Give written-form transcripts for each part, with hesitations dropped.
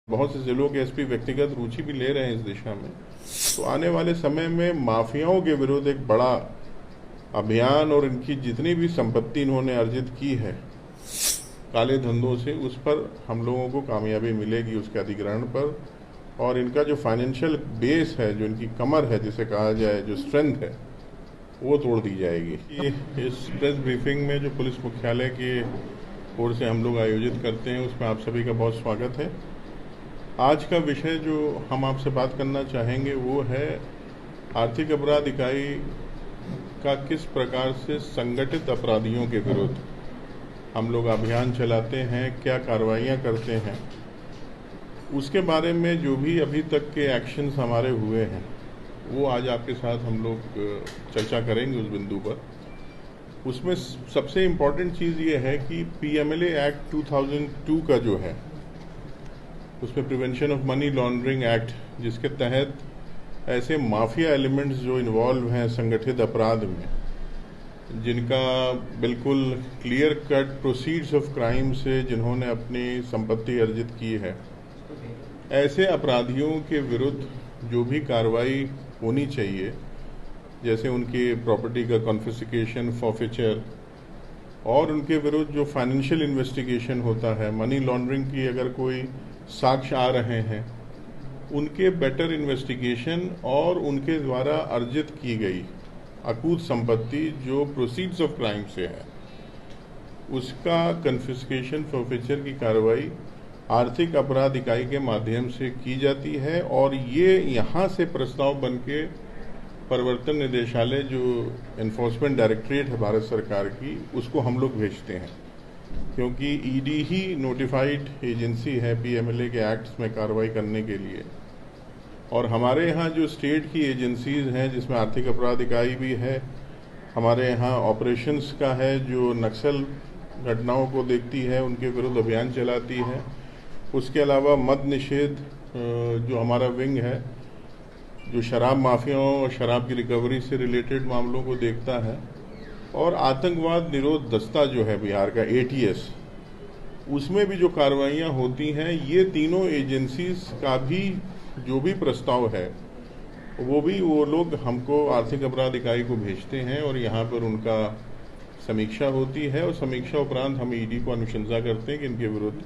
बहुत से जिलों के एसपी व्यक्तिगत रुचि भी ले रहे हैं इस दिशा में। तो आने वाले समय में माफियाओं के विरुद्ध एक बड़ा अभियान और इनकी जितनी भी संपत्ति इन्होंने अर्जित की है काले धंधों से, उस पर हम लोगों को कामयाबी मिलेगी, उसके अधिग्रहण पर। और इनका जो फाइनेंशियल बेस है, जो इनकी कमर है जिसे कहा जाए, जो स्ट्रेंथ है, वो तोड़ दी जाएगी। इस प्रेस ब्रीफिंग में जो पुलिस मुख्यालय की ओर से हम लोग आयोजित करते हैं, उसमें आप सभी का बहुत स्वागत है। आज का विषय जो हम आपसे बात करना चाहेंगे वो है आर्थिक अपराध इकाई का किस प्रकार से संगठित अपराधियों के विरुद्ध हम लोग अभियान चलाते हैं, क्या कार्रवाइयाँ करते हैं, उसके बारे में जो भी अभी तक के एक्शंस हमारे हुए हैं वो आज आपके साथ हम लोग चर्चा करेंगे उस बिंदु पर। उसमें सबसे इम्पॉर्टेंट चीज़ ये है कि PMLA एक्ट 2002 का जो है, उसमें prevention of money laundering act, जिसके तहत ऐसे माफिया एलिमेंट्स जो इन्वॉल्व हैं संगठित अपराध में, जिनका बिल्कुल clear cut proceeds of crime से जिन्होंने अपनी संपत्ति अर्जित की है, ऐसे अपराधियों के विरुद्ध जो भी कार्रवाई होनी चाहिए, जैसे उनकी प्रॉपर्टी का कॉन्फिस्केशन, फॉर्फिचर, और उनके विरुद्ध जो फाइनेंशियल इन्वेस्टिगेशन होता है, मनी लॉन्ड्रिंग की अगर कोई साक्ष्य आ रहे हैं, उनके बेटर इन्वेस्टिगेशन और उनके द्वारा अर्जित की गई अकूत संपत्ति जो प्रोसीड्स ऑफ क्राइम से है, उसका कन्फिस्केशन, फॉर्फिचर की कार्रवाई आर्थिक अपराध इकाई के माध्यम से की जाती है। और ये यहाँ से प्रस्ताव बन के प्रवर्तन निदेशालय, जो एनफोर्समेंट डायरेक्टरेट है भारत सरकार की, उसको हम लोग भेजते हैं, क्योंकि ईडी ही नोटिफाइड एजेंसी है PMLA के एक्ट्स में कार्रवाई करने के लिए। और हमारे यहाँ जो स्टेट की एजेंसीज हैं, जिसमें आर्थिक अपराध इकाई भी है, हमारे यहाँ ऑपरेशंस का है जो नक्सल घटनाओं को देखती है, उनके विरुद्ध अभियान चलाती है। उसके अलावा मद निषेध जो हमारा विंग है, जो शराब माफियाओं और शराब की रिकवरी से रिलेटेड मामलों को देखता है, और आतंकवाद निरोध दस्ता जो है बिहार का, ATS, उसमें भी जो कार्रवाइयाँ होती हैं, ये तीनों एजेंसीज का भी जो भी प्रस्ताव है वो लोग हमको आर्थिक अपराध इकाई को भेजते हैं, और यहाँ पर उनका समीक्षा होती है, और समीक्षा उपरांत हम ईडी को अनुशंसा करते हैं कि इनके विरुद्ध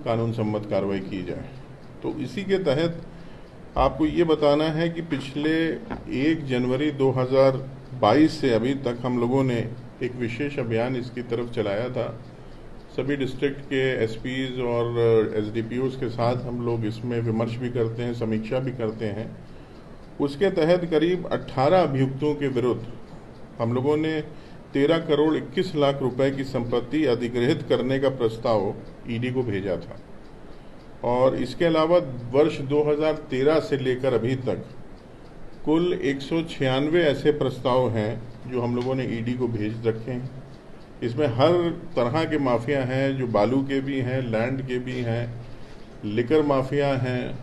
कानून सम्मत कार्रवाई की जाए। तो इसी के तहत आपको ये बताना है कि पिछले 1 जनवरी 2022 से अभी तक हम लोगों ने एक विशेष अभियान इसकी तरफ चलाया था। सभी डिस्ट्रिक्ट के SPs और SDPOs के साथ हम लोग इसमें विमर्श भी करते हैं, समीक्षा भी करते हैं। उसके तहत करीब 18 अभियुक्तों के विरुद्ध हम लोगों ने 13 करोड़ 21 लाख रुपए की संपत्ति अधिग्रहित करने का प्रस्ताव ईडी को भेजा था। और इसके अलावा वर्ष 2013 से लेकर अभी तक कुल 196 ऐसे प्रस्ताव हैं जो हम लोगों ने ईडी को भेज रखे हैं। इसमें हर तरह के माफिया हैं, जो बालू के भी हैं, लैंड के भी हैं, लिकर माफिया हैं,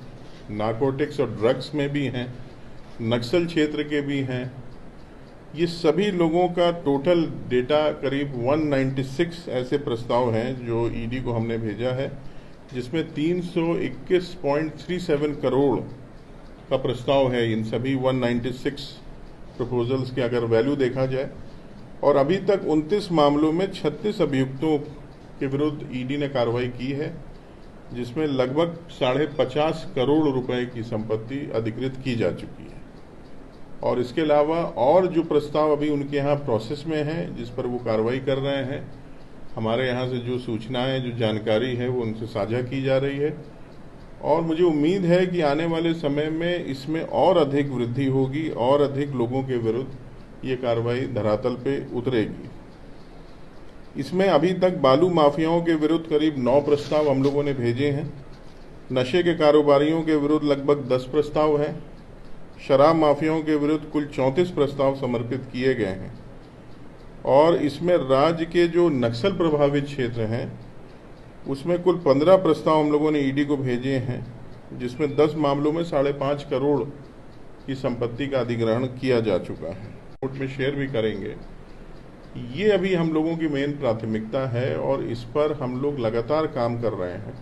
नारकोटिक्स और ड्रग्स में भी हैं, नक्सल क्षेत्र के भी हैं। ये सभी लोगों का टोटल डेटा करीब 196 ऐसे प्रस्ताव हैं जो ईडी को हमने भेजा है, जिसमें 321.37 करोड़ का प्रस्ताव है इन सभी 196 प्रपोजल्स के, अगर वैल्यू देखा जाए। और अभी तक 29 मामलों में 36 अभियुक्तों के विरुद्ध ईडी ने कार्रवाई की है, जिसमें लगभग 50.5 करोड़ रुपए की संपत्ति अधिकृत की जा चुकी है। और इसके अलावा और जो प्रस्ताव अभी उनके यहाँ प्रोसेस में हैं, जिस पर वो कार्रवाई कर रहे हैं, हमारे यहाँ से जो सूचनाएं, जो जानकारी है, वो उनसे साझा की जा रही है। और मुझे उम्मीद है कि आने वाले समय में इसमें और अधिक वृद्धि होगी और अधिक लोगों के विरुद्ध ये कार्रवाई धरातल पे उतरेगी। इसमें अभी तक बालू माफियाओं के विरुद्ध करीब 9 प्रस्ताव हम लोगों ने भेजे हैं। नशे के कारोबारियों के विरुद्ध लगभग 10 प्रस्ताव हैं। शराब माफियाओं के विरुद्ध कुल 34 प्रस्ताव समर्पित किए गए हैं। और इसमें राज्य के जो नक्सल प्रभावित क्षेत्र हैं, उसमें कुल 15 प्रस्ताव हम लोगों ने ईडी को भेजे हैं, जिसमें 10 मामलों में 5.5 करोड़ की संपत्ति का अधिग्रहण किया जा चुका है। कोर्ट में शेयर भी करेंगे। ये अभी हम लोगों की मेन प्राथमिकता है और इस पर हम लोग लगातार काम कर रहे हैं।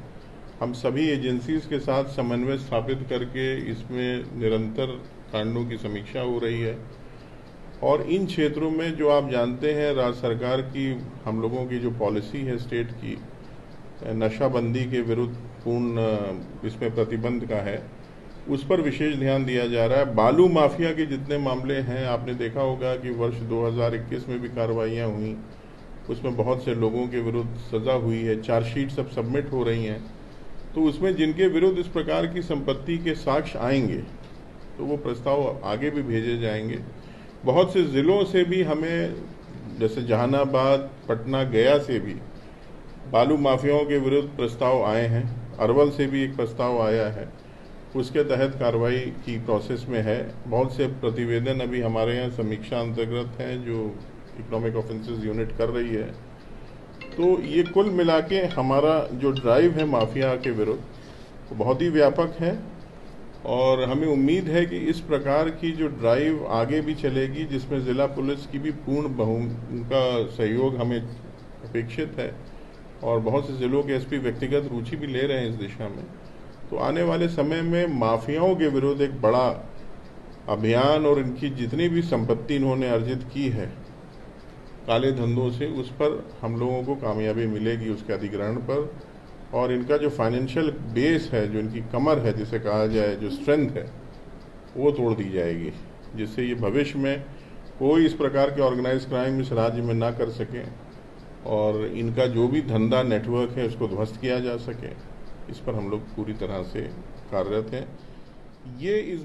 हम सभी एजेंसीज के साथ समन्वय स्थापित करके इसमें निरंतर कांडों की समीक्षा हो रही है। और इन क्षेत्रों में जो आप जानते हैं, राज्य सरकार की, हम लोगों की जो पॉलिसी है स्टेट की, नशाबंदी के विरुद्ध पूर्ण इसमें प्रतिबंध का है, उस पर विशेष ध्यान दिया जा रहा है। बालू माफिया के जितने मामले हैं, आपने देखा होगा कि वर्ष 2021 में भी कार्रवाइयाँ हुई, उसमें बहुत से लोगों के विरुद्ध सज़ा हुई है, चार्जशीट सब सबमिट हो रही हैं। तो उसमें जिनके विरुद्ध इस प्रकार की संपत्ति के साक्ष्य आएंगे तो वो प्रस्ताव आगे भी भेजे जाएंगे। बहुत से ज़िलों से भी हमें, जैसे जहानाबाद, पटना, गया से भी बालू माफियाओं के विरुद्ध प्रस्ताव आए हैं। अरवल से भी एक प्रस्ताव आया है, उसके तहत कार्रवाई की प्रोसेस में है। बहुत से प्रतिवेदन अभी हमारे यहाँ समीक्षा अंतर्गत हैं जो इकोनॉमिक ऑफेंसेस यूनिट कर रही है। तो ये कुल मिला के हमारा जो ड्राइव है माफिया के विरुद्ध वो बहुत ही व्यापक है, और हमें उम्मीद है कि इस प्रकार की जो ड्राइव आगे भी चलेगी, जिसमें ज़िला पुलिस की भी पूर्ण उनका सहयोग हमें अपेक्षित है, और बहुत से ज़िलों के एसपी व्यक्तिगत रुचि भी ले रहे हैं इस दिशा में। तो आने वाले समय में माफियाओं के विरुद्ध एक बड़ा अभियान, और इनकी जितनी भी संपत्ति इन्होंने अर्जित की है काले धंधों से, उस पर हम लोगों को कामयाबी मिलेगी, उसके अधिग्रहण पर। और इनका जो फाइनेंशियल बेस है, जो इनकी कमर है जिसे कहा जाए, जो स्ट्रेंथ है, वो तोड़ दी जाएगी, जिससे ये भविष्य में कोई इस प्रकार के ऑर्गेनाइज क्राइम इस राज्य में ना कर सके, और इनका जो भी धंधा नेटवर्क है उसको ध्वस्त किया जा सके। इस पर हम लोग पूरी तरह से कार्यरत हैं। ये इस